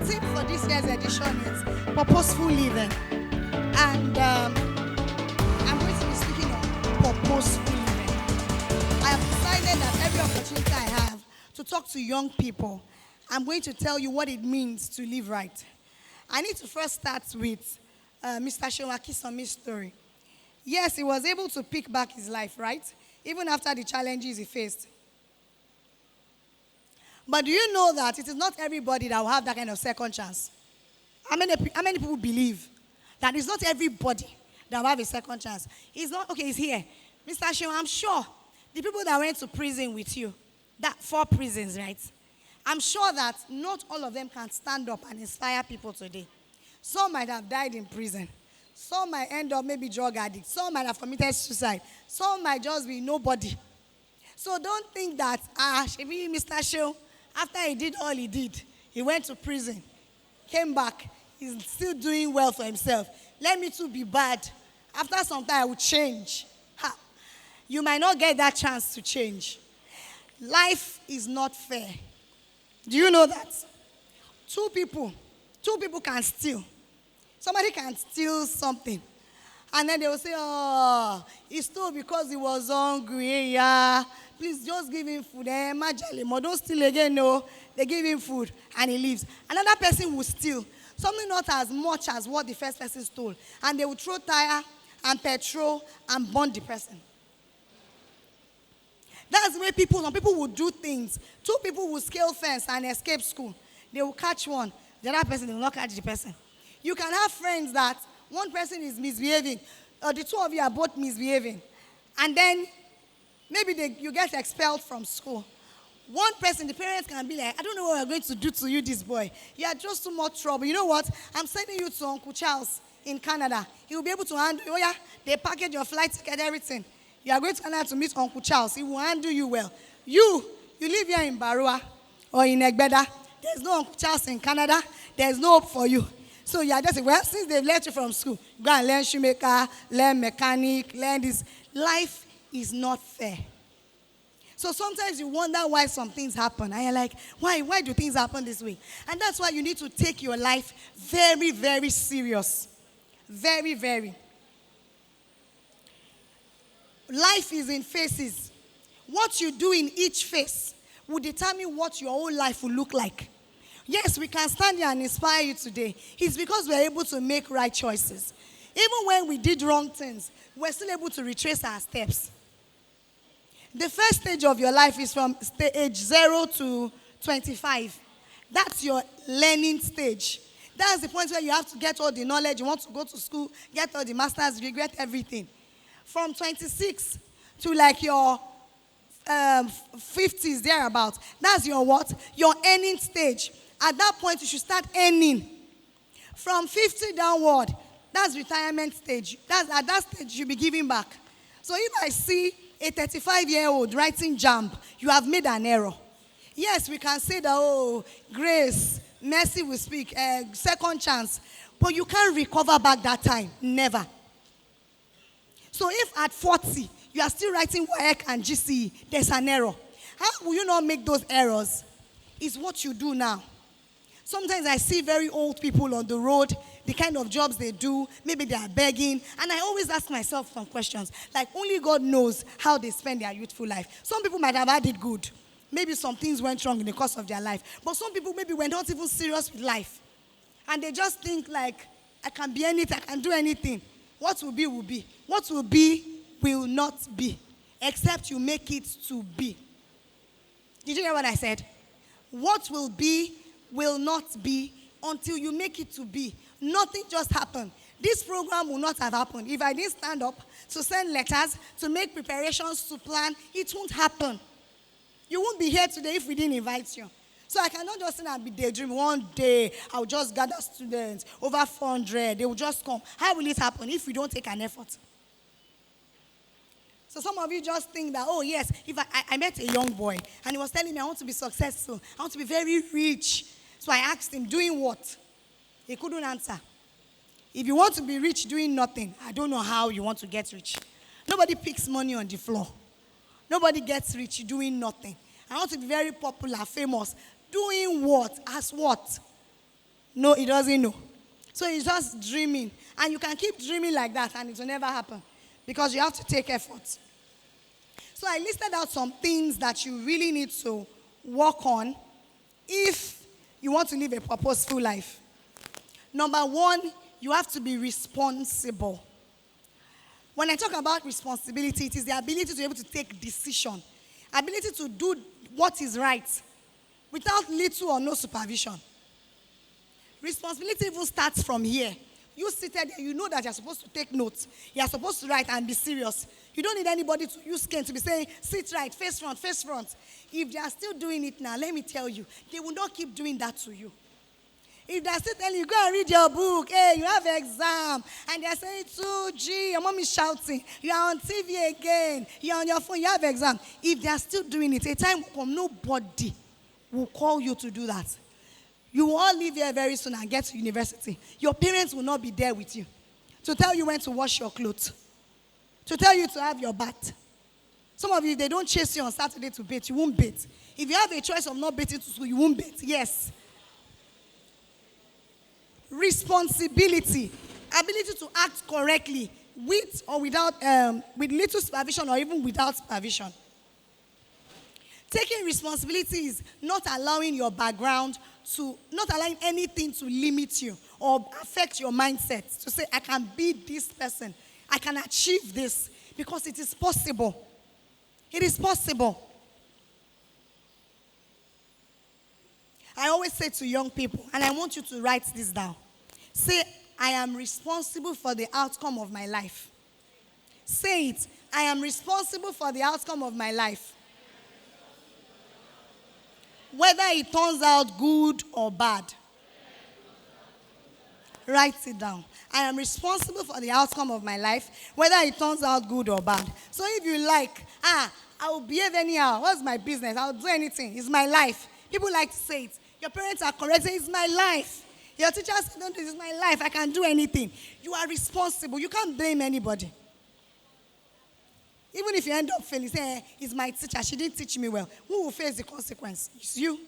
theme for this year's edition is Purposeful Living. And I'm going to be speaking on purposeful living. I have decided that every opportunity I have to talk to young people, I'm going to tell you what it means to live right. I need to first start with Mr. Shewakisomi's story. Yes, he was able to pick back his life, right? Even after the challenges he faced. But do you know that it is not everybody that will have that kind of second chance? How many people believe that it's not everybody that will have a second chance? It's not, okay, he's here. Mr. Shewa, I'm sure the people that went to prison with you, that 4 prisons, right? I'm sure that not all of them can stand up and inspire people today. Some might have died in prison. Some might end up maybe drug addicts. Some might have committed suicide. Some might just be nobody. So don't think that, maybe Mr. Shew, after he did all he did, he went to prison, came back, he's still doing well for himself. Let me too be bad. After some time, I will change. You might not get that chance to change. Life is not fair. Do you know that? Two people can steal. Somebody can steal something. And then they will say, oh, he stole because he was hungry. Yeah. Please just give him food. Don't steal again. No. They give him food and he leaves. Another person will steal something not as much as what the first person stole. And they will throw tire and petrol and burn the person. That's the way some people will do things. 2 people will scale fence and escape school. They will catch one. The other person will not catch the person. You can have friends that one person is misbehaving, or the 2 of you are both misbehaving. And then maybe you get expelled from school. One person, the parents can be like, I don't know what we're going to do to you, this boy. You are just too much trouble. You know what? I'm sending you to Uncle Charles in Canada. He will be able to handle you. Oh yeah, they package your flight ticket, everything. You are going to Canada to meet Uncle Charles. He will handle you well. You live here in Barua or in Egbeda. There's no Uncle Charles in Canada. There's no hope for you. So you are just, well, since they've let you from school, go and learn shoemaker, learn mechanic, learn this. Life is not fair. So sometimes you wonder why some things happen. And you're like, why do things happen this way? And that's why you need to take your life very, very serious. Very, very. Life is in phases. What you do in each phase will determine what your whole life will look like. Yes, we can stand here and inspire you today. It's because we're able to make right choices. Even when we did wrong things, we're still able to retrace our steps. The first stage of your life is from age 0 to 25. That's your learning stage. That's the point where you have to get all the knowledge. You want to go to school, get all the master's degree, get everything. From 26 to like your 50s, thereabouts. That's your what? Your earning stage. At that point, you should start earning. From 50 downward, that's retirement stage. At that stage, you'll be giving back. So if I see a 35-year-old writing JAMB, you have made an error. Yes, we can say that, oh, grace, mercy will speak, second chance. But you can't recover back that time. Never. So if at 40, you are still writing WAEC and GCE, there's an error. How will you not make those errors? It's what you do now. Sometimes I see very old people on the road, the kind of jobs they do, maybe they are begging, and I always ask myself some questions, like only God knows how they spend their youthful life. Some people might have had it good. Maybe some things went wrong in the course of their life. But some people maybe were not even serious with life. And they just think like, I can be anything, I can do anything. What will be, will be. What will be, will not be. Except you make it to be. Did you hear what I said? What will be, will not be until you make it to be. Nothing just happened. This program will not have happened. If I didn't stand up to send letters, to make preparations, to plan, it won't happen. You won't be here today if we didn't invite you. So I cannot just sit and be daydreaming. One day, I'll just gather students, over 400, they will just come. How will it happen if we don't take an effort? So some of you just think that, oh yes, if I met a young boy, and he was telling me, I want to be successful, I want to be very rich. So I asked him, doing what? He couldn't answer. If you want to be rich doing nothing, I don't know how you want to get rich. Nobody picks money on the floor. Nobody gets rich doing nothing. I want to be very popular, famous. Doing what? As what? No, he doesn't know. So he's just dreaming. And you can keep dreaming like that and it will never happen. Because you have to take effort. So I listed out some things that you really need to work on if you want to live a purposeful life. Number one, you have to be responsible. When I talk about responsibility, it is the ability to be able to take decision. Ability to do what is right without little or no supervision. Responsibility even starts from here. You seated there, you know that you're supposed to take notes. You're supposed to write and be serious. You don't need anybody to use cane to be saying, sit right, face front, face front. If they are still doing it now, let me tell you, they will not keep doing that to you. If they're still telling you, go and read your book, hey, you have an exam, and they're saying, 2G, your mom is shouting, you are on TV again, you're on your phone, you have an exam. If they're still doing it, a time will come, nobody will call you to do that. You will all leave here very soon and get to university. Your parents will not be there with you to tell you when to wash your clothes, to tell you to have your bath. Some of you, they don't chase you on Saturday to bathe, you won't bathe. If you have a choice of not bathing to school, you won't bathe. Yes. Responsibility, ability to act correctly with or without, with little supervision or even without supervision. Taking responsibility is not allowing your background not allowing anything to limit you or affect your mindset. To say, I can be this person. I can achieve this because it is possible. It is possible. I always say to young people, and I want you to write this down. Say, I am responsible for the outcome of my life. Say it. I am responsible for the outcome of my life. Whether it turns out good or bad. Write it down. I am responsible for the outcome of my life, whether it turns out good or bad. So if you like, I will behave anyhow. What's my business? I'll do anything. It's my life. People like to say it. Your parents are correct saying it's my life. Your teachers say, don't do this, it's my life. I can do anything. You are responsible. You can't blame anybody. Even if you end up failing, say, it's my teacher, she didn't teach me well. Who will face the consequence? It's you.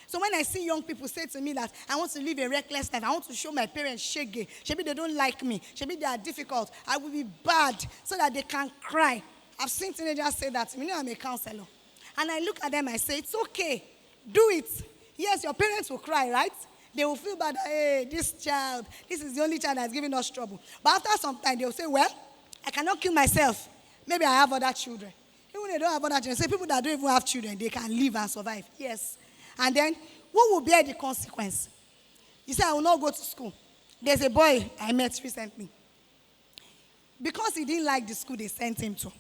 So when I see young people say to me that I want to live a reckless life, I want to show my parents shaggy, maybe they don't like me, maybe they are difficult, I will be bad so that they can cry. I've seen teenagers say that to me. You know, I'm a counselor. And I look at them, I say, it's okay. Do it. Yes, your parents will cry, right? They will feel bad, hey, this is the only child that's giving us trouble. But after some time, they will say, well, I cannot kill myself. Maybe I have other children. Even if they don't have other children, say people that don't even have children, they can live and survive. Yes. And then, who will bear the consequence? You say, I will not go to school. There's a boy I met recently. Because he didn't like the school they sent him to.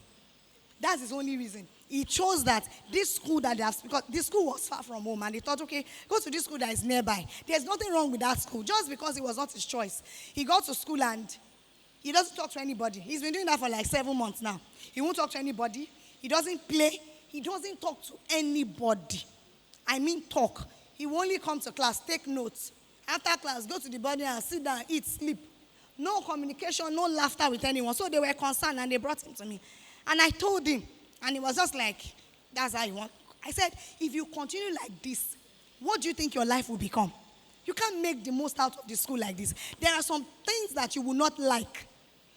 That's his only reason. He chose that this school that they have, because this school was far from home, and he thought, okay, go to this school that is nearby. There's nothing wrong with that school, just because it was not his choice. He got to school and he doesn't talk to anybody. He's been doing that for like 7 months now. He won't talk to anybody. He doesn't play. He doesn't talk to anybody. I mean talk. He will only come to class, take notes. After class, go to the body and sit down, eat, sleep. No communication, no laughter with anyone. So they were concerned and they brought him to me. And I told him, and he was just like, that's how you want. I said, if you continue like this, what do you think your life will become? You can't make the most out of the school like this. There are some things that you will not like.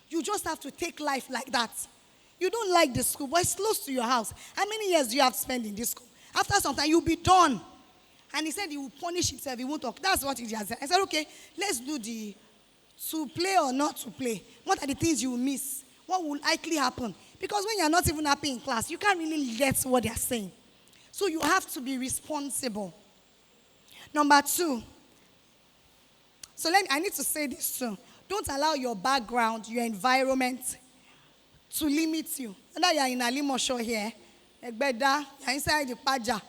You just have to take life like that. You don't like the school, but it's close to your house. How many years do you have to spend in this school? After some time, you'll be done. And he said he will punish himself. He won't talk. That's what he just said. I said, okay, let's do the to play or not to play. What are the things you will miss? What will likely happen? Because when you're not even happy in class, you can't really get what they're saying. So you have to be responsible. Number 2. I need to say this too. Don't allow your background, your environment to limit you. Whether you're in Alimosho here, Egbeda, you're inside the Paja,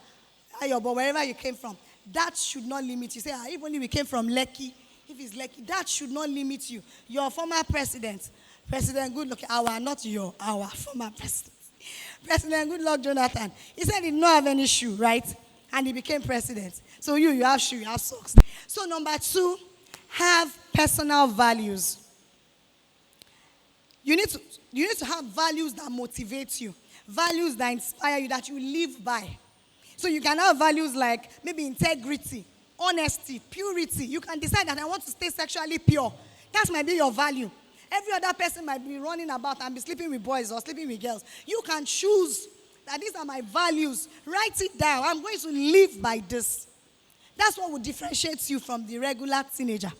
Ayobo, wherever you came from, that should not limit you. Say, if only we came from Lekki, if it's Lekki, that should not limit you. Your former president, President Goodluck, our former president, President Goodluck Jonathan, he said he did not have any shoe, right? And he became president. So you have shoe, you have socks. So number 2, have personal values. You need to have values that motivate you, values that inspire you, that you live by. So you can have values like maybe integrity. honesty, purity. You can decide that I want to stay sexually pure. That might be your value. Every other person might be running about and be sleeping with boys or sleeping with girls. You can choose that these are my values. Write it down. I'm going to live by this. That's what will differentiate you from the regular teenager.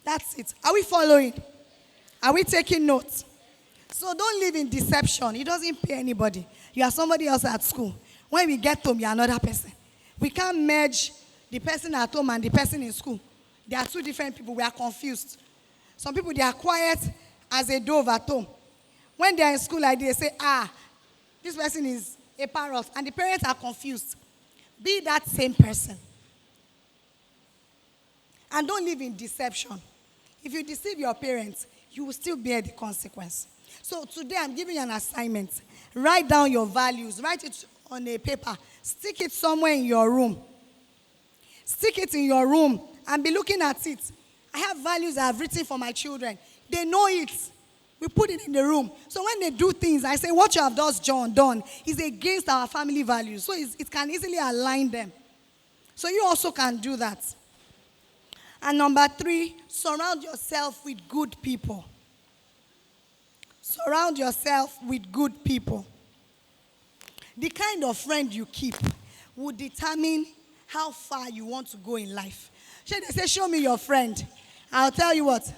That's it. Are we following? Are we taking notes? So don't live in deception. It doesn't pay anybody. You are somebody else at school. When we get home, you are another person. We can't merge the person at home and the person in school. They are two different people. We are confused. Some people, they are quiet as a dove at home. When they are in school, like they say, this person is a parrot. And the parents are confused. Be that same person. And don't live in deception. If you deceive your parents, you will still bear the consequence. So today I'm giving you an assignment. Write down your values. Write it on a paper. Stick it somewhere in your room. Stick it in your room and be looking at it. I have values I have written for my children. They know it. We put it in the room. So when they do things, I say, what you have done is against our family values. So it can easily align them. So you also can do that. And number 3, surround yourself with good people. Surround yourself with good people. The kind of friend you keep will determine how far you want to go in life. They say, show me your friend. I'll tell you what.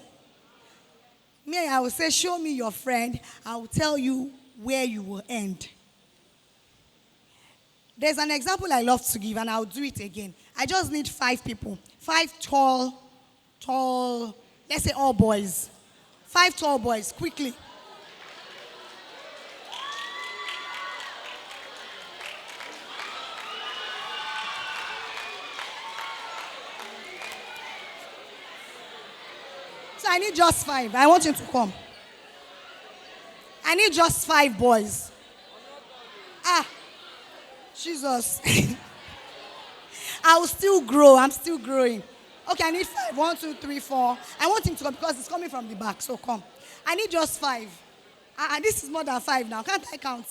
Me, I will say, show me your friend. I will tell you where you will end. There's an example I love to give, and I'll do it again. I just need 5 people. 5 tall, let's say all boys. 5 tall boys, quickly. So I need just 5. I want you to come. I need just 5 boys. Jesus. I will still grow. I'm still growing. Okay, I need 5. 1, 2, 3, 4. I want him to come because it's coming from the back. So come. I need just 5. This is more than 5 now. Can't I count?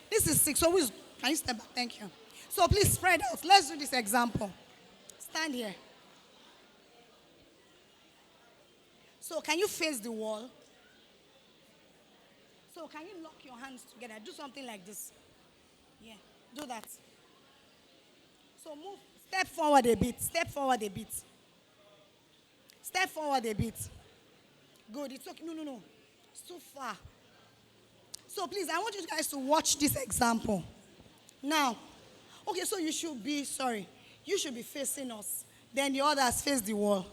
This is 6. So can you step back? Thank you. So please spread out. Let's do this example. Stand here. So can you face the wall? So can you lock your hands together? Do something like this. Yeah, do that. So move, step forward a bit, step forward a bit. Step forward a bit. Good, it's okay. No. It's too far. So please, I want you guys to watch this example. Now, okay, so you should be facing us. Then the others face the wall.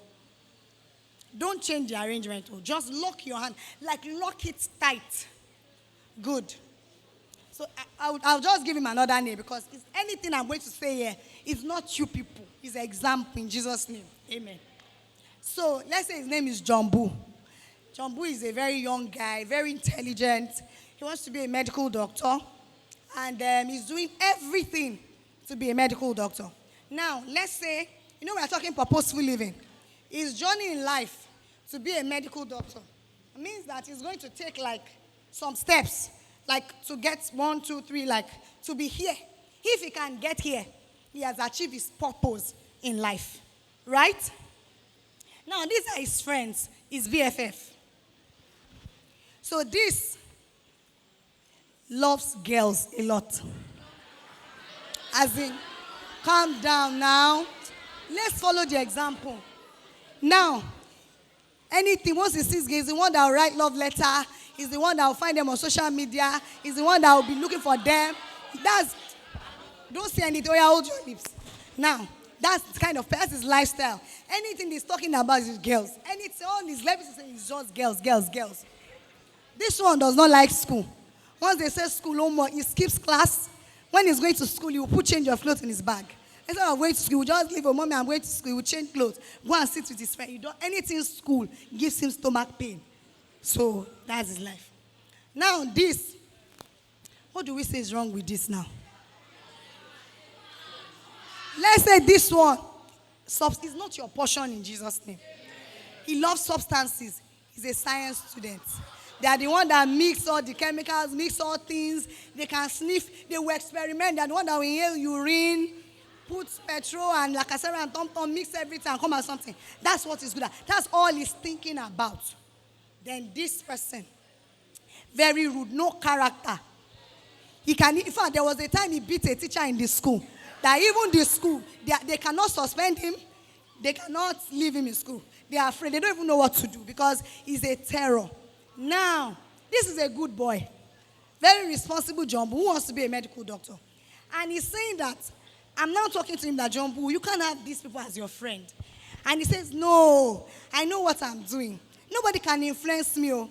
Don't change the arrangement. Just lock your hand. Like lock it tight. Good. So I'll just give him another name because it's anything I'm going to say here is not you people. It's an example in Jesus' name. Amen. So let's say his name is Jumbo. Jumbo is a very young guy, very intelligent. He wants to be a medical doctor. And he's doing everything to be a medical doctor. Now, let's say, we're talking purposeful living. His journey in life to be a medical doctor means that he's going to take some steps, to get 1, 2, 3, to be here. If he can get here, he has achieved his purpose in life. Right? Now, these are his friends, his BFF. So this loves girls a lot. As in, calm down now. Let's follow the example. Now, once he sees gays, the one that will write love letter, is the one that will find them on social media, is the one that will be looking for them. Don't say anything, hold your lips. Now, that's the kind of person's lifestyle. Anything he's talking about is girls. Anything, all his life is just girls. This one does not like school. Once they say school, no more, he skips class. When he's going to school, he will put change of clothes in his bag. Instead of going to school, he will just leave, mommy, I'm going to school. He will change clothes, go and sit with his friend. Anything school gives him stomach pain. So that's his life. Now what do we say is wrong with this now? Let's say this one is not your portion in Jesus' name. He loves substances. He's a science student. They are the one that mix all the chemicals, mix all things. They can sniff. They will experiment. They are the one that will inhale urine. put petrol and lacasera and tom-tom, mix everything and come out something. That's what he's good at. That's all he's thinking about. Then this person, very rude, no character. In fact, there was a time he beat a teacher in the school. That even the school, they cannot suspend him. They cannot leave him in school. They are afraid. They don't even know what to do because he's a terror. Now, this is a good boy. Very responsible Jumbo who wants to be a medical doctor. And he's saying that, I'm now talking to him that, Jumbo, you can't have these people as your friend. And he says, no, I know what I'm doing. Nobody can influence me. Oh.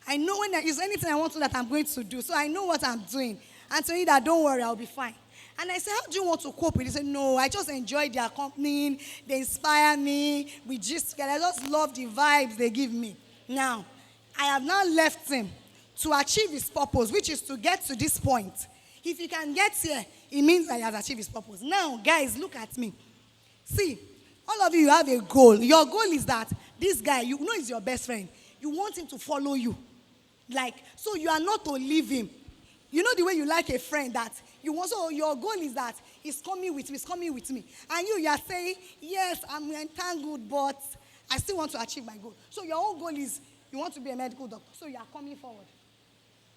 I know when there is anything I want to that I'm going to do. So I know what I'm doing. And to you that, don't worry, I'll be fine. And I said, how do you want to cope with it? He said, no, I just enjoy their company. They inspire me. We just together. I just love the vibes they give me. Now, I have now left him to achieve his purpose, which is to get to this point. If he can get here, it means that he has achieved his purpose. Now, guys, look at me. See, all of you have a goal. Your goal is that this guy, you know he's your best friend. You want him to follow you. So you are not to leave him. You know the way you like a friend that you also, your goal is that he's coming with me. And you are saying, yes, I'm entangled, but I still want to achieve my goal. So your own goal is you want to be a medical doctor. So you are coming forward.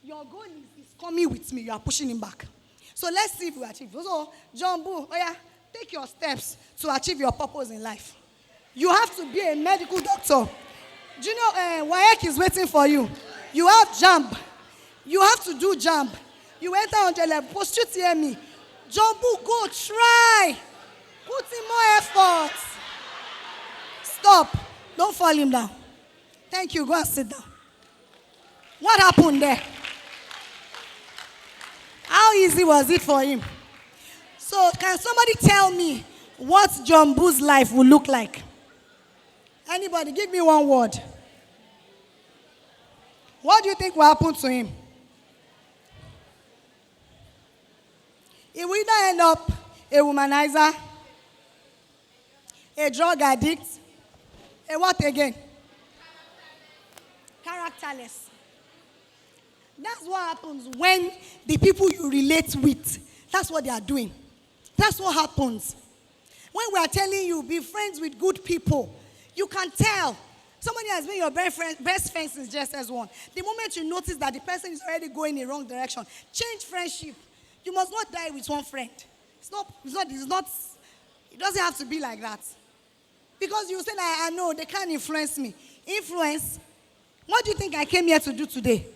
Your goal is he's coming with me. You are pushing him back. So let's see if we achieve. So, Jumbo, take your steps to achieve your purpose in life. You have to be a medical doctor. Do you know WAEC is waiting for you? You have jump. You have to do jump. You enter on the level. Post you hear me. Jumbo, go try. Put in more effort. Stop. Don't fall him down. Thank you. Go and sit down. What happened there? How easy was it for him? So, can somebody tell me what Jumbo's life will look like? Anybody, give me one word. What do you think will happen to him? He will either end up a womanizer, a drug addict, a what again? Characterless. That's what happens when the people you relate with, that's what they are doing. That's what happens. When we are telling you, be friends with good people, you can tell. Somebody has been your best friend since just as one. The moment you notice that the person is already going in the wrong direction, change friendship. You must not die with one friend. It doesn't have to be like that. Because you say, I know, they can't influence me. Influence? What do you think I came here to do today?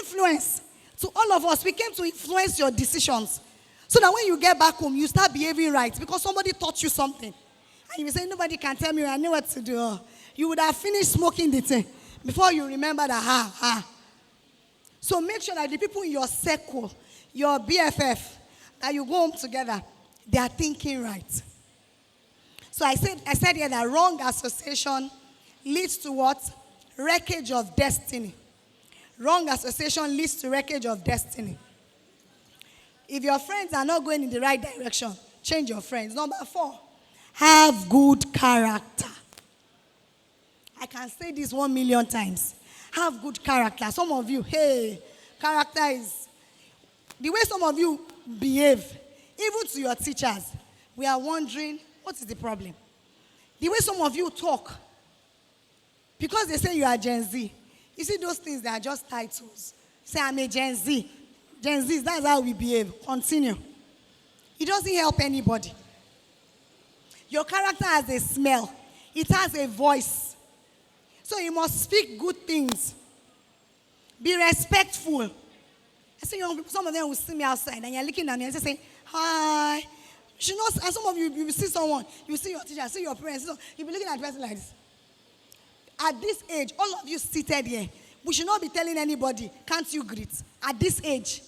Influence. To all of us, we came to influence your decisions. So that when you get back home, you start behaving right. Because somebody taught you something. And you say, nobody can tell me, I know what to do. You would have finished smoking the thing before you remember that, So make sure that the people in your circle, your BFF, that you go home together, they are thinking right. So I said here that wrong association leads to what? Wreckage of destiny. Wrong association leads to wreckage of destiny. If your friends are not going in the right direction, change your friends. Number 4, have good character. I can say this 1 million times. Have good character. Some of you, character is the way some of you behave, even to your teachers. We are wondering, what is the problem? The way some of you talk, because they say you are Gen Z. You see those things, they are just titles. Say, I'm a Gen Z. Gen Z, that's how we behave. Continue. It doesn't help anybody. Your character has a smell. It has a voice. So you must speak good things. Be respectful. I see young people, some of them will see me outside and you're looking at me and say, hi. You should not, and some of you, you see someone, you see your teacher, see your parents, you'll be looking at the person like this. At this age, all of you seated here, we should not be telling anybody, can't you greet? At this age,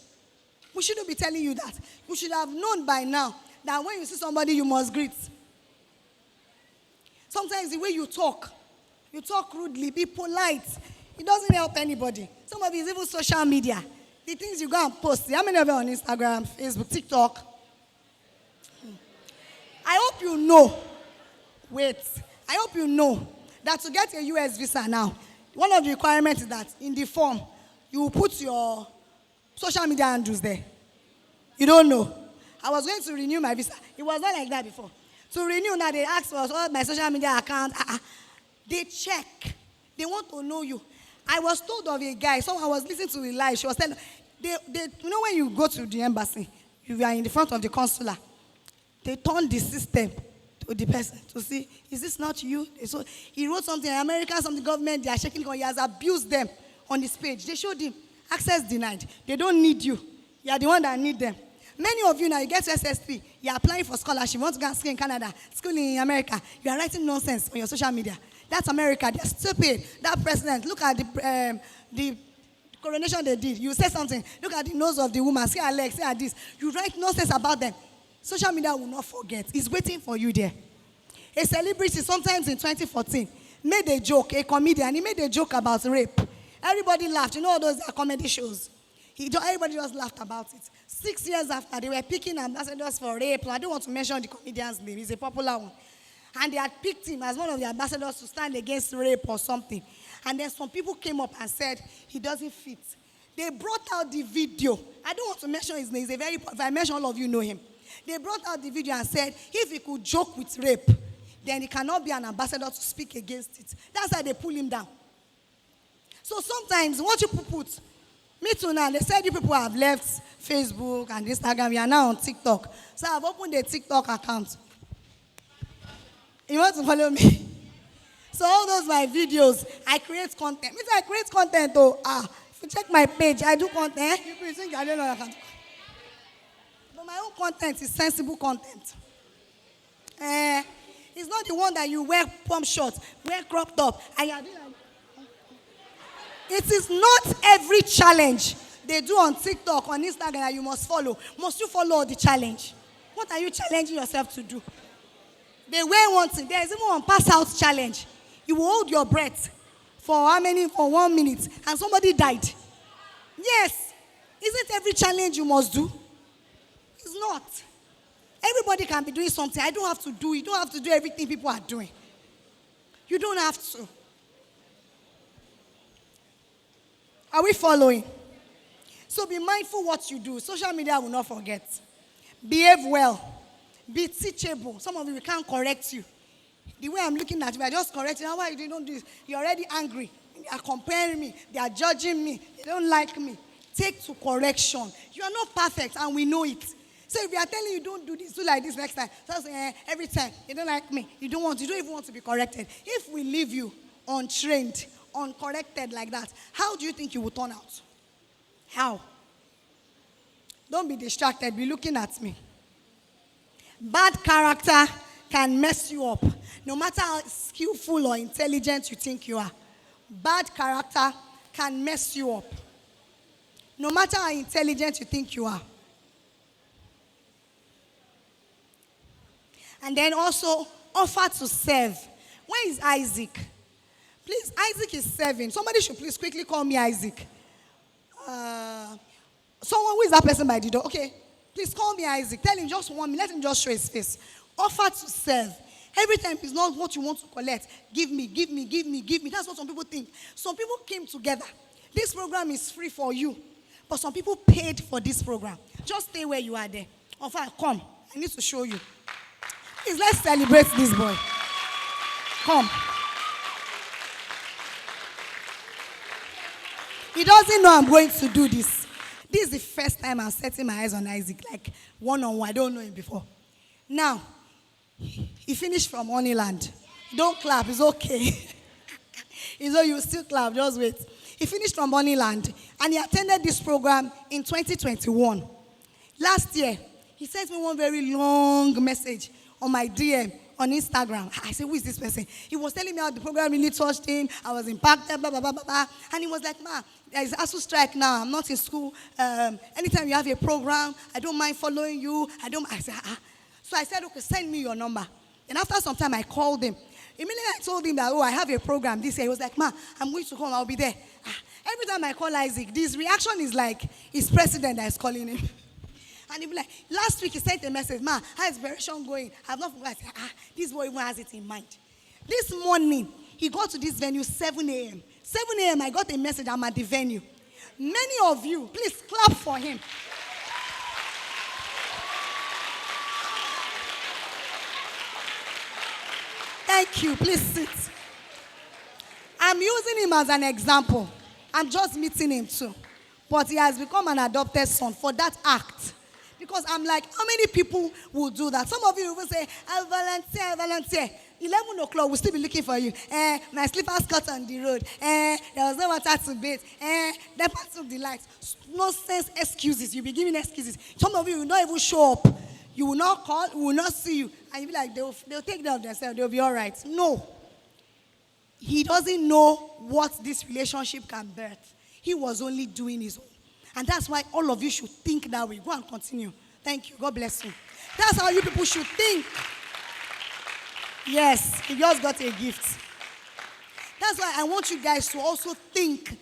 we shouldn't be telling you that. You should have known by now that when you see somebody, you must greet. Sometimes the way you talk rudely, be polite. It doesn't help anybody. Some of it is even social media. The things you go and post. How many of you are on Instagram, Facebook, TikTok? I hope you know. Wait. I hope you know that to get a US visa now, one of the requirements is that in the form, you put your social media handles there. You don't know. I was going to renew my visa. It was not like that before. To renew now, they ask for all my social media account. They check. They want to know you. I was told of a guy. Someone was listening to a live. She was telling, when you go to the embassy, you are in the front of the consular. They turn the system to the person to see, is this not you? So he wrote something, Americans from the government, they are shaking. He has abused them on his page. They showed him, access denied. They don't need you. You are the one that need them. Many of you now, you get to SS3, you are applying for scholarship, you want to go and school in Canada, school in America, you are writing nonsense on your social media. That's America. They're stupid. That president, look at the coronation they did. You say something, look at the nose of the woman, say her legs, say her this. You write nonsense about them. Social media will not forget. It's waiting for you there. A celebrity, sometimes in 2014, made a joke, a comedian, he made a joke about rape. Everybody laughed. You know all those comedy shows? Everybody just laughed about it. 6 years after, they were picking ambassadors for rape. I don't want to mention the comedian's name. He's a popular one. And they had picked him as one of the ambassadors to stand against rape or something. And then some people came up and said, he doesn't fit. They brought out the video. I don't want to mention his name. If I mention, all of you know him. They brought out the video and said, if he could joke with rape, then he cannot be an ambassador to speak against it. That's why they pull him down. So sometimes, what you put, me too now, they said you people have left Facebook and Instagram. We are now on TikTok. So I've opened a TikTok account. You want to follow me? So all those my videos, I create content. If I create content, if you check my page, I do content. People think I don't know I can do. But my own content is sensible content. It's not the one that you wear pump shorts, wear crop top, and you're doing like. It is not every challenge they do on TikTok, on Instagram that you must follow. Must you follow the challenge? What are you challenging yourself to do? They wear one thing. There is even one pass out challenge. You will hold your breath for how many? For 1 minute. And somebody died. Yes. Isn't every challenge you must do? It's not. Everybody can be doing something. I don't have to do. You don't have to do everything people are doing. You don't have to. Are we following? So be mindful what you do. Social media will not forget. Behave well. Be teachable. Some of you, we can't correct you. The way I'm looking at you, I just correct you. Why you don't do this? You're already angry. They are comparing me. They are judging me. They don't like me. Take to correction. You are not perfect, and we know it. So if we are telling you don't do this, do like this next time. So every time, you don't like me. You don't even want to be corrected. If we leave you untrained, uncorrected like that, how do you think you will turn out? How? Don't be distracted. Be looking at me. Bad character can mess you up. No matter how skillful or intelligent you think you are, bad character can mess you up. No matter how intelligent you think you are. And then also, offer to serve. Where is Isaac? Please, Isaac is serving. Somebody should please quickly call me Isaac. Someone, who is that person by the door? Okay, please call me Isaac. Tell him just 1 minute. Let him just show his face. Offer to serve. Every time it's not what you want to collect. Give me, give me, give me, give me. That's what some people think. Some people came together. This program is free for you. But some people paid for this program. Just stay where you are there. Offer, come. I need to show you. Please, let's celebrate this boy. Come. He doesn't know I'm going to do this. This is the first time I'm setting my eyes on Isaac, like one-on-one. I don't know him before. Now, he finished from Honeyland. Don't clap, it's okay. It's okay, you still clap, just wait. He finished from Honeyland, and he attended this program in 2021. Last year, he sent me one very long message on my DM on Instagram. I said, who is this person? He was telling me how the program really touched him. I was impacted, blah, blah, blah, blah, blah. And he was like, ma, there is ASU strike now. I'm not in school. Anytime you have a program, I don't mind following you. I said, So I said, okay, send me your number. And after some time, I called him. Immediately, I told him that, I have a program this year. He was like, ma, I'm going to come. I'll be there. Every time I call Isaac, this reaction is like, it's president that is calling him. And he'll be like, last week he sent a message, ma, how is Veration going? I've not forgotten. I said, this boy even has it in mind. This morning, he got to this venue 7 a.m. 7 a.m., I got a message, I'm at the venue. Many of you, please clap for him. Thank you. Please sit. I'm using him as an example. I'm just meeting him too. But he has become an adopted son for that act. Because I'm like, how many people will do that? Some of you will say, I'll volunteer. 11 o'clock, we'll still be looking for you. My slippers cut on the road. There was no water to bathe. Then part of the lights. Nonsense excuses. You'll be giving excuses. Some of you will not even show up. You will not call, we will not see you. And you'll be like, they'll take care of themselves. They'll be all right. No. He doesn't know what this relationship can birth. He was only doing his own. And that's why all of you should think that way. Go and continue. Thank you. God bless you. That's how you people should think. Yes, he just got a gift. That's why I want you guys to also think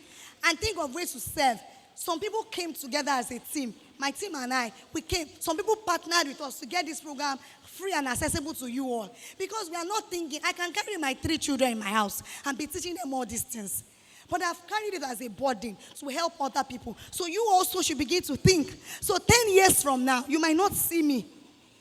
and think of ways to serve. Some people came together as a team. My team and I, we came. Some people partnered with us to get this program free and accessible to you all. Because we are not thinking, I can carry my 3 children in my house and be teaching them all these things. But I've carried it as a burden to help other people. So you also should begin to think. So 10 years from now, you might not see me.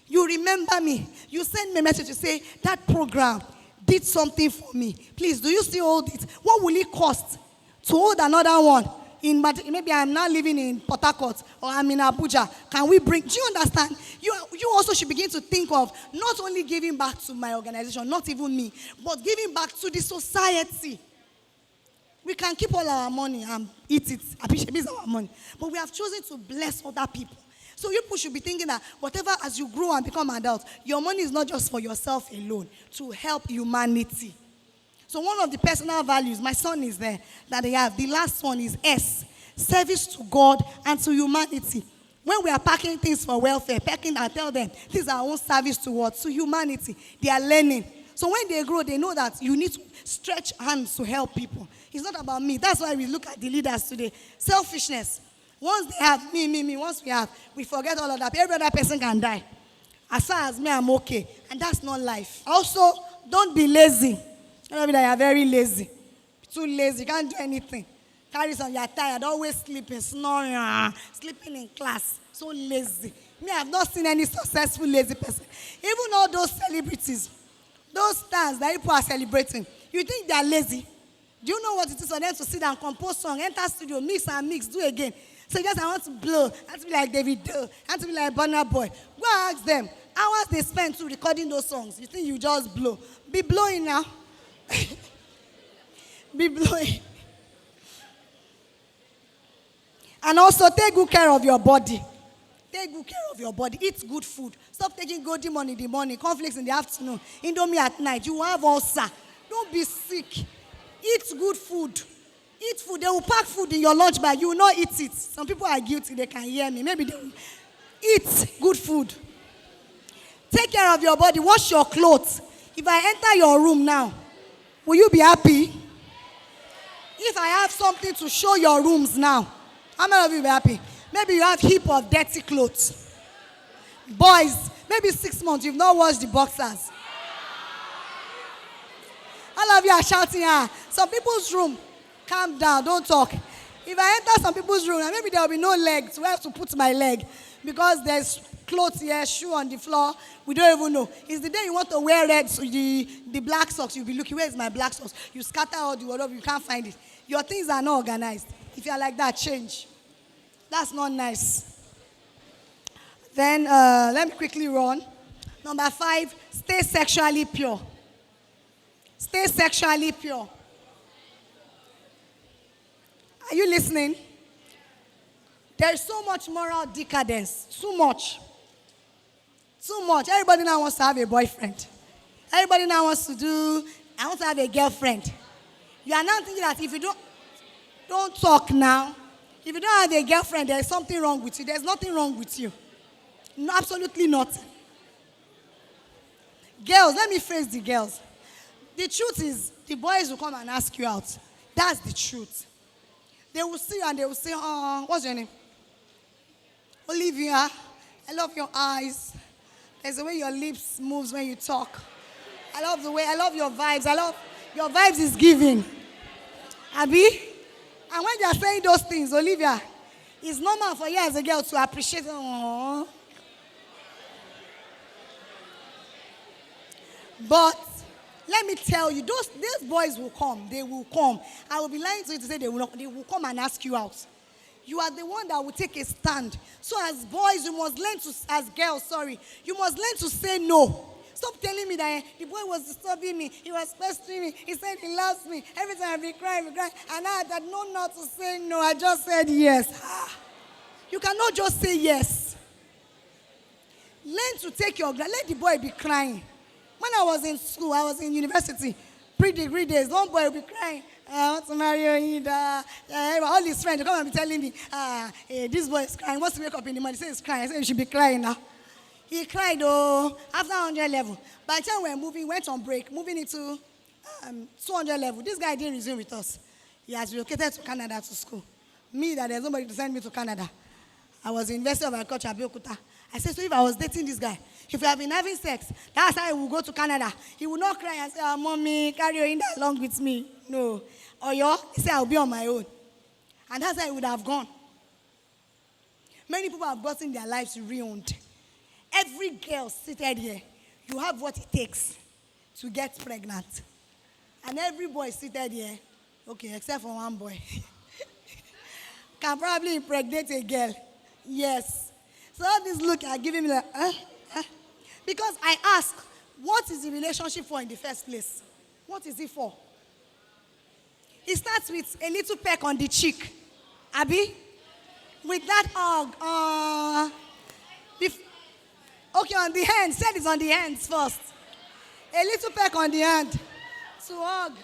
You remember me. You send me a message to say, that program did something for me. Please, do you still hold it? What will it cost to hold another one? Maybe I'm now living in Port Harcourt or I'm in Abuja. Can we bring? Do you understand? You also should begin to think of not only giving back to my organization, not even me, but giving back to the society. We can keep all our money and eat it. Appreciate it, our money. But we have chosen to bless other people. So you people should be thinking that whatever, as you grow and become adults, your money is not just for yourself alone, to help humanity. So one of the personal values, my son is there, that they have. The last one is S, service to God and to humanity. When we are packing things for welfare, I tell them, this is our own service to what? To humanity. They are learning. So when they grow, they know that you need to stretch hands to help people. It's not about me. That's why we look at the leaders today. Selfishness. Once they have me, once we forget all of that. Every other person can die. As far as me, I'm okay. And that's not life. Also, don't be lazy. I know that you're very lazy. Too lazy. You can't do anything. Carry on, you're tired. Always sleeping, snoring, sleeping in class. So lazy. Me, I've not seen any successful lazy person. Even all those celebrities, those stars that people are celebrating, you think they are lazy? Do you know what it is for them to sit down, compose song, enter studio, mix, do again? So just I want to blow. I want to be like David Doe. I want to be like Burna Boy. Go ask them. Hours they spend to recording those songs. You think you just blow. Be blowing now. Be blowing. And also take good care of your body. Take good care of your body. Eat good food. Stop taking golden money in the morning, cornflakes in the afternoon, Indomie at night. You will have ulcer. Don't be sick. Eat good food. Eat food. They will pack food in your lunch bag. You will not eat it. Some people are guilty. They can hear me. Maybe they will. Eat good food. Take care of your body. Wash your clothes. If I enter your room now, will you be happy? If I have something to show your rooms now, how many of you will be happy? Maybe you have a heap of dirty clothes. Boys, maybe 6 months you've not washed the boxers. All of you are shouting, some people's room, calm down, don't talk. If I enter some people's room, maybe there will be no leg, so I have to put my leg. Because there's clothes here, shoe on the floor, we don't even know. It's the day you want to wear red, so the black socks, you'll be looking, where is my black socks? You scatter all the wardrobe, you can't find it. Your things are not organized. If you are like that, change. That's not nice. Then, let me quickly run. Number 5, stay sexually pure. Stay sexually pure. Are you listening? There is so much moral decadence. Too much. Too much. Everybody now wants to have a boyfriend. Everybody now wants to I want to have a girlfriend. You are now thinking that if you don't talk now. If you don't have a girlfriend, there is something wrong with you. There's nothing wrong with you. No, absolutely nothing. Girls, let me face the girls. The truth is, the boys will come and ask you out. That's the truth. They will see you and they will say, oh, what's your name? Olivia, I love your eyes. There's the way your lips moves when you talk. I love your vibes. Your vibes is giving. Abi? And when they are saying those things, Olivia, it's normal for you as a girl to appreciate. Aww. But Let me tell you, these boys will come. They will come. I will be lying to you to say they will not. They will come and ask you out. You are the one that will take a stand. So as boys, you must learn to, as girls, sorry, you must learn to say no. Stop telling me that the boy was disturbing me. He was pestering me. He said he loves me. Every time I be crying. And I had no not to say no. I just said yes. You cannot just say yes. Learn to take your, let the boy be crying. When I was in school, I was in university, pre-degree days, one boy will be crying. I want to marry Oyinda. All his friends will come and be telling me, this boy is crying. He wants to wake up in the morning. He says he's crying. I said, you should be crying now. He cried, after 100 level. By the time we went on break, moving into 200 level. This guy didn't resume with us. He has relocated to Canada to school. Me, that there's nobody to send me to Canada. I was in University of Agriculture, Abeokuta. I said, so if I was dating this guy, if we have been having sex, that's how he will go to Canada. He will not cry and say, mommy, carry Oyinda along with me. No. Or he said, I'll be on my own. And that's how he would have gone. Many people have gotten their lives ruined. Every girl seated here, you have what it takes to get pregnant. And every boy seated here, okay, except for one boy, can probably impregnate a girl. Yes. So all this look are giving me like, Because I ask, what is the relationship for in the first place? What is it for? It starts with a little peck on the cheek. Abi? With that hug. Okay, on the hands. Said it's on the hands first. A little peck on the hand. To hug.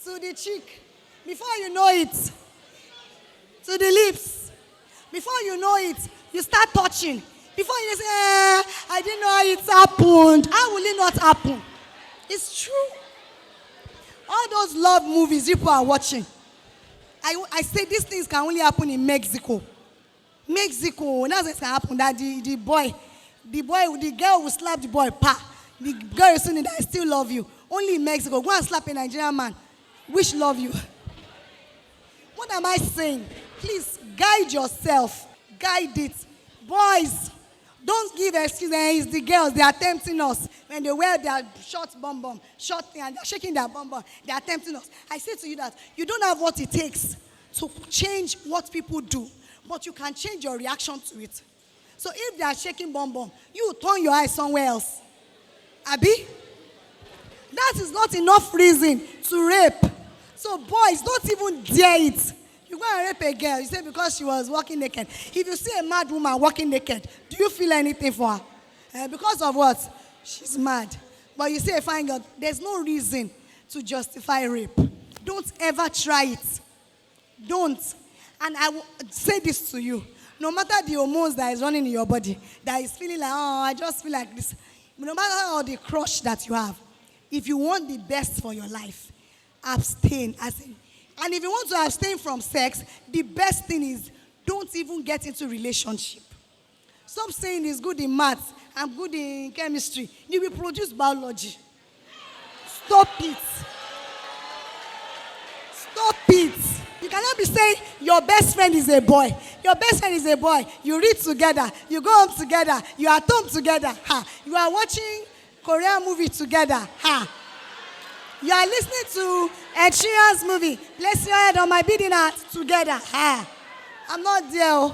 To the cheek. Before you know it. To the lips. Before you know it, you start touching. Before you say, I didn't know how it happened. How will it not happen? It's true. All those love movies people are watching. I say these things can only happen in Mexico. Mexico, that's what can happen. That the girl will slap the boy, the girl is saying that I still love you. Only in Mexico. Go and slap a Nigerian man. Which love you? What am I saying? Please guide yourself. Guide it. Boys, don't give excuses. It's the girls. They are tempting us. When they wear their short thing, and they're shaking their bum, they are tempting us. I say to you that you don't have what it takes to change what people do, but you can change your reaction to it. So if they are shaking bum, you turn your eyes somewhere else. Abi? That is not enough reason to rape. So boys, don't even dare it. You go and rape a girl, you say because she was walking naked. If you see a mad woman walking naked, do you feel anything for her? Because of what? She's mad. But you see a fine girl, there's no reason to justify rape. Don't ever try it. Don't. And I will say this to you. No matter the hormones that is running in your body, that is feeling like, I just feel like this. No matter all the crush that you have, if you want the best for your life, abstain. And if you want to abstain from sex, the best thing is don't even get into relationship. Stop saying it's good in maths, I'm good in chemistry. You will produce biology. Stop it. Stop it. You cannot be saying your best friend is a boy. Your best friend is a boy. You read together. You go home together. You are at home together. You are watching Korean movie together. You are listening to Ed Sheeran's movie, Place Your Head on My Beating Heart together. I'm not there.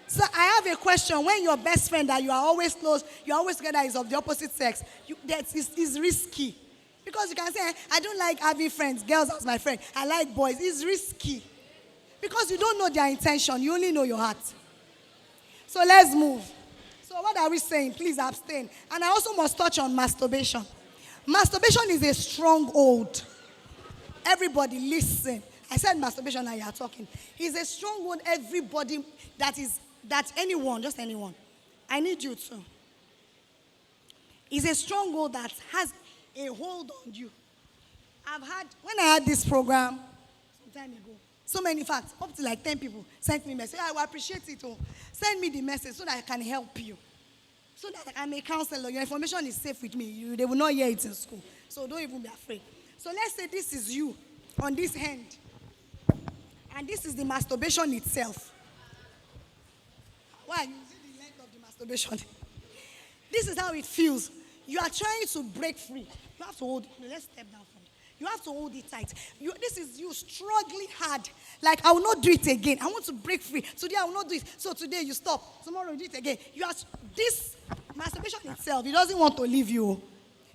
So I have a question. When your best friend that you are always close, you are always together is of the opposite sex, that is risky. Because you can say, I don't like having friends, girls as my friend. I like boys. It's risky. Because you don't know their intention. You only know your heart. So let's move. So what are we saying? Please abstain. And I also must touch on masturbation. Masturbation is a stronghold. Everybody listen. I said masturbation and you are talking. It's a stronghold. Everybody anyone, just anyone. I need you to. It's a stronghold that has a hold on you. When I had this program some time ago, so many facts, up to like 10 people sent me a message. I will appreciate it. Send me the message so that I can help you. So that I'm a counselor. Your information is safe with me. They will not hear it in school. So don't even be afraid. So let's say this is you on this hand. And this is the masturbation itself. Why? You see the length of the masturbation. This is how it feels. You are trying to break free. You You have to hold it. Let's step down from it. You have to hold it tight. This is you struggling hard. Like, I will not do it again. I want to break free. Today, I will not do it. So today, you stop. Tomorrow, you do it again. This masturbation itself, it doesn't want to leave you.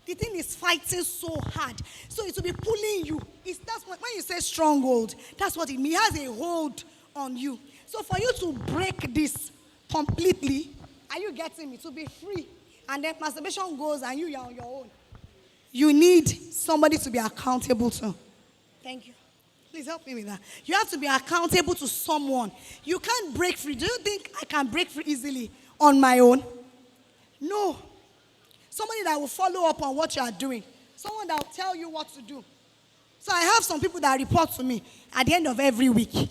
The thing is fighting so hard. So it will be pulling you. That's when you say stronghold, that's what it means. It has a hold on you. So for you to break this completely, are you getting me? To be free. And then masturbation goes and you're on your own. You need somebody to be accountable to. Thank you. Please help me with that. You have to be accountable to someone. You can't break free. Do you think I can break free easily on my own? No. Somebody that will follow up on what you are doing. Someone that will tell you what to do. So I have some people that report to me at the end of every week.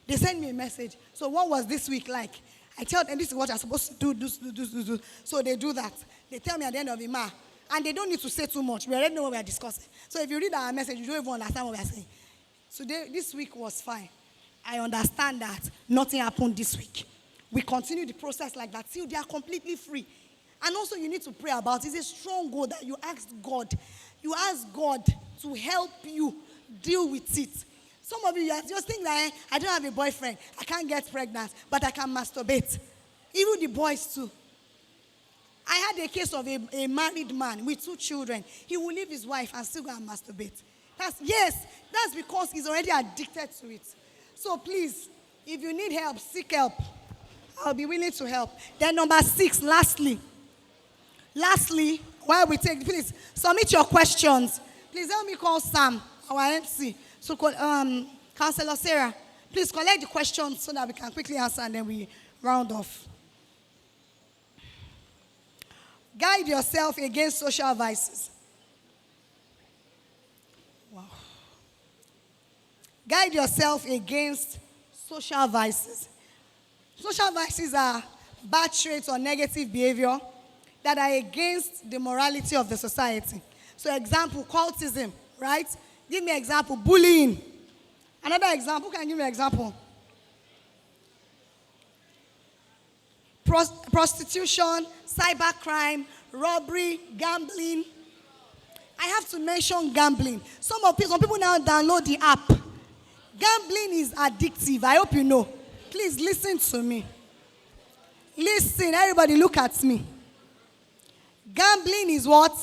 They send me a message. So what was this week like? I tell them this is what I'm supposed to do. So they do that. They tell me at the end of the month. And they don't need to say too much. We already know what we are discussing. So if you read our message, you don't even understand what we are saying. This week was fine. I understand that nothing happened this week. We continue the process like that till they are completely free. And also you need to pray about it. It's a strong goal that you ask God. You ask God to help you deal with it. Some of you just think that I don't have a boyfriend. I can't get pregnant, but I can masturbate. Even the boys too. I had a case of a married man with 2 children. He will leave his wife and still go and masturbate. That's because he's already addicted to it. So please, if you need help, seek help. I'll be willing to help. Then number 6, lastly, while we take, please submit your questions. Please help me call Sam, our MC. So Counselor Sarah, please collect the questions so that we can quickly answer and then we round off. Guide yourself against social vices. Wow. Guide yourself against social vices. Social vices are bad traits or negative behavior that are against the morality of the society. So example, cultism, right? Give me an example. Bullying. Another example. Who can give me an example? Prostitution, cybercrime, robbery, gambling. I have to mention gambling. Some people now download the app. Gambling is addictive. I hope you know. Please listen to me. Listen, everybody look at me. Gambling is what?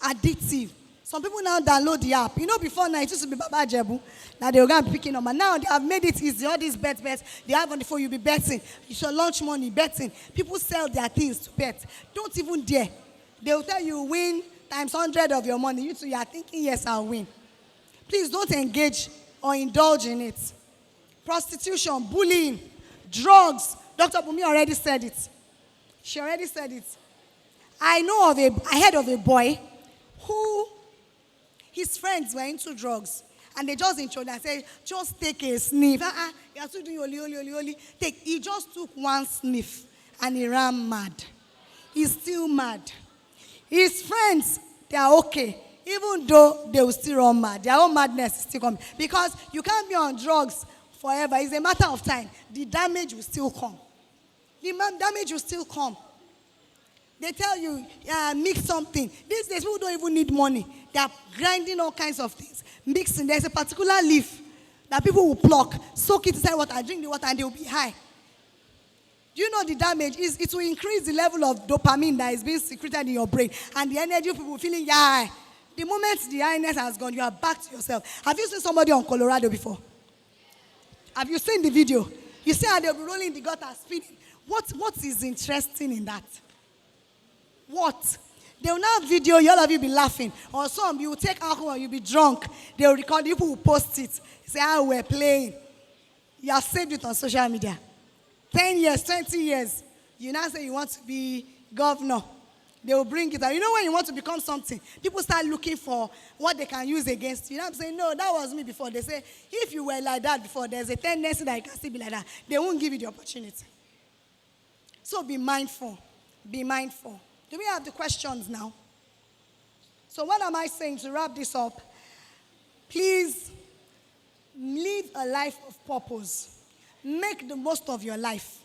Addictive. Some people now download the app. You know, before now it used to be Baba Jebu that they were going to be picking up. And now they have made it easy. All these bets they have on the phone. You'll be betting. You should launch money betting. People sell their things to bet. Don't even dare. They will tell you win times 100 of your money. You are thinking, yes, I'll win. Please don't engage or indulge in it. Prostitution, bullying, drugs. Dr. Bumi already said it. She already said it. I heard of a boy who his friends were into drugs. And they just introduced and said, just take a sniff. You are still doing oli. He just took one sniff and he ran mad. He's still mad. His friends, they are okay. Even though they will still run mad. Their own madness is still coming. Because you can't be on drugs forever. It's a matter of time. The damage will still come. Damage will still come. They tell you, mix something. These days, people don't even need money. They are grinding all kinds of things. Mixing. There's a particular leaf that people will pluck, soak it inside water, drink the water, and they will be high. Do you know the damage? It will increase the level of dopamine that is being secreted in your brain. And the energy people feeling high. The moment the highness has gone, you are back to yourself. Have you seen somebody on Colorado before? Have you seen the video? You see how they'll be rolling the gutter, speeding. What is interesting in that? What? They will now video you, all of you be laughing. Or some, you will take alcohol, you'll be drunk. They will record, people will post it. Say, we're playing. You have saved it on social media. 10 years, 20 years. You now say you want to be governor. They will bring it out. You know when you want to become something, people start looking for what they can use against you. You know what I'm saying? No, that was me before. They say, if you were like that before, there's a tendency that you can still be like that. They won't give you the opportunity. So be mindful. Be mindful. Do we have the questions now? So what am I saying to wrap this up? Please live a life of purpose. Make the most of your life.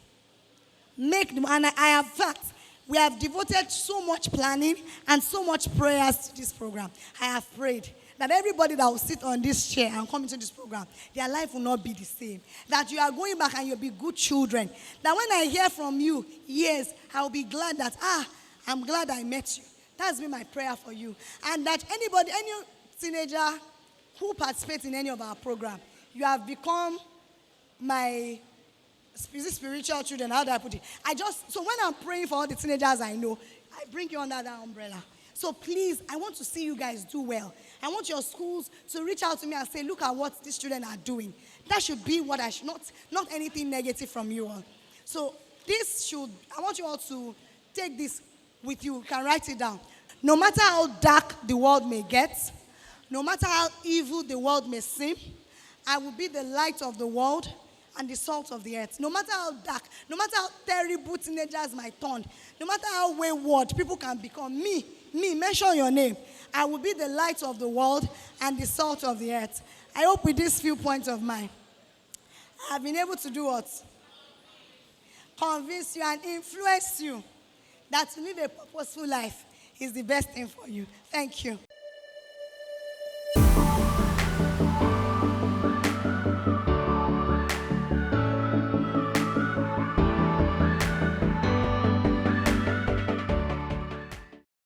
And I have fact. We have devoted so much planning and so much prayers to this program. I have prayed that everybody that will sit on this chair and come into this program, their life will not be the same. That you are going back and you'll be good children. That when I hear from you, yes, I'll be glad that, I'm glad I met you. That's been my prayer for you. And that anybody, any teenager who participates in any of our program, you have become my spiritual children. How do I put it? So when I'm praying for all the teenagers I know, I bring you under that umbrella. So please, I want to see you guys do well. I want your schools to reach out to me and say, look at what these children are doing. That should be what I should, not anything negative from you all. So I want you all to take this with you. You can write it down. No matter how dark the world may get, no matter how evil the world may seem, I will be the light of the world and the salt of the earth. No matter how dark, no matter how terrible teenagers might turn, no matter how wayward people can become, me, mention your name. I will be the light of the world and the salt of the earth. I hope with these few points of mine, I have been able to do what? Convince you and influence you that to live a purposeful life is the best thing for you. Thank you.